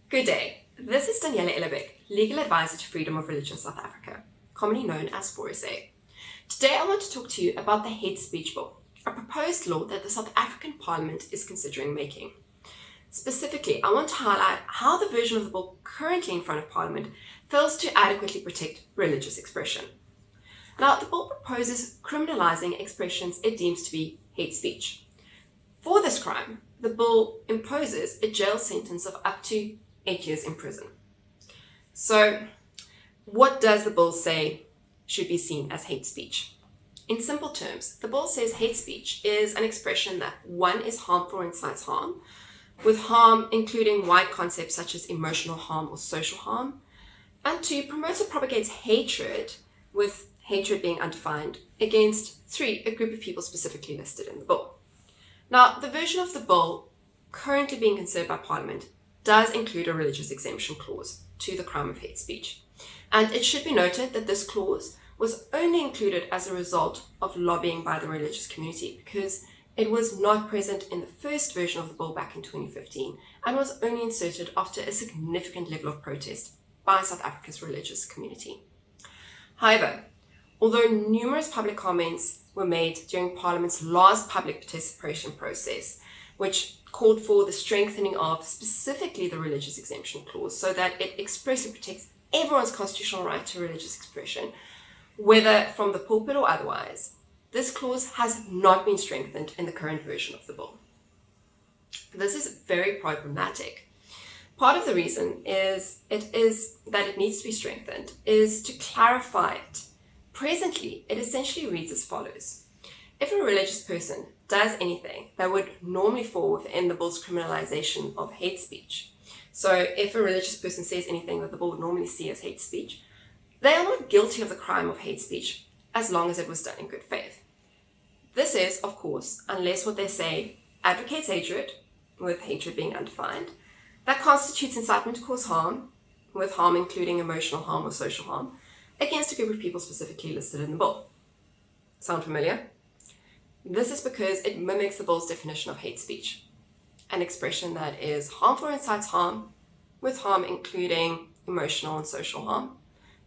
Good day. This is Daniela Ellerbeck, Legal Advisor to Freedom of Religion South Africa, commonly known as 4SA. Today I want to talk to you about the Hate Speech Bill, a proposed law that the South African Parliament is considering making. Specifically, I want to highlight how the version of the bill currently in front of Parliament fails to adequately protect religious expression. Now, the bill proposes criminalising expressions it deems to be hate speech. For this crime, the bill imposes a jail sentence of up to 8 years in prison. So, what does the bill say should be seen as hate speech? In simple terms, the bill says hate speech is an expression that, one, is harmful or incites harm, with harm including wide concepts such as emotional harm or social harm, and two, promotes or propagates hatred, with hatred being undefined, against three, a group of people specifically listed in the bill. Now, the version of the bill currently being considered by Parliament does include a religious exemption clause to the crime of hate speech. And it should be noted that this clause was only included as a result of lobbying by the religious community, because it was not present in the first version of the bill back in 2015 and was only inserted after a significant level of protest by South Africa's religious community. However, although numerous public comments were made during Parliament's last public participation process, which called for the strengthening of specifically the religious exemption clause so that it expressly protects everyone's constitutional right to religious expression, whether from the pulpit or otherwise, this clause has not been strengthened in the current version of the bill. This is very problematic. Part of the reason is that it needs to be strengthened is to clarify it. Presently, it essentially reads as follows. If a religious person does anything that would normally fall within the bill's criminalisation of hate speech, so if a religious person says anything that the bill would normally see as hate speech, they are not guilty of the crime of hate speech as long as it was done in good faith. This is, of course, unless what they say advocates hatred, with hatred being undefined, that constitutes incitement to cause harm, with harm including emotional harm or social harm, against a group of people specifically listed in the bill. Sound familiar? This is because it mimics the bill's definition of hate speech, an expression that is harmful or incites harm, with harm including emotional and social harm,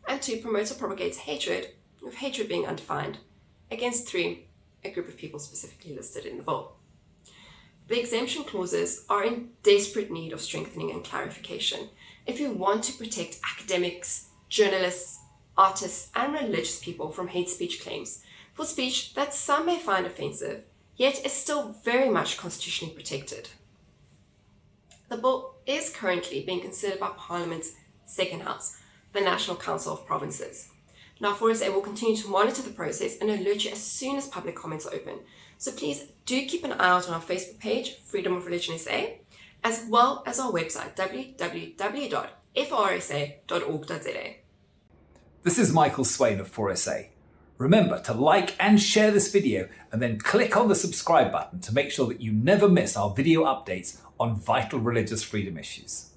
and two, promotes or propagates hatred, with hatred being undefined, against three, a group of people specifically listed in the bill. The exemption clauses are in desperate need of strengthening and clarification if you want to protect academics, journalists, artists, and religious people from hate speech claims for speech that some may find offensive, yet is still very much constitutionally protected. The bill is currently being considered by Parliament's second house, the National Council of Provinces. Now, 4SA will continue to monitor the process and alert you as soon as public comments are open. So please do keep an eye out on our Facebook page, Freedom of Religion SA, as well as our website, www.frsa.org.za. This is Michael Swain of 4SA. Remember to like and share this video and then click on the subscribe button to make sure that you never miss our video updates on vital religious freedom issues.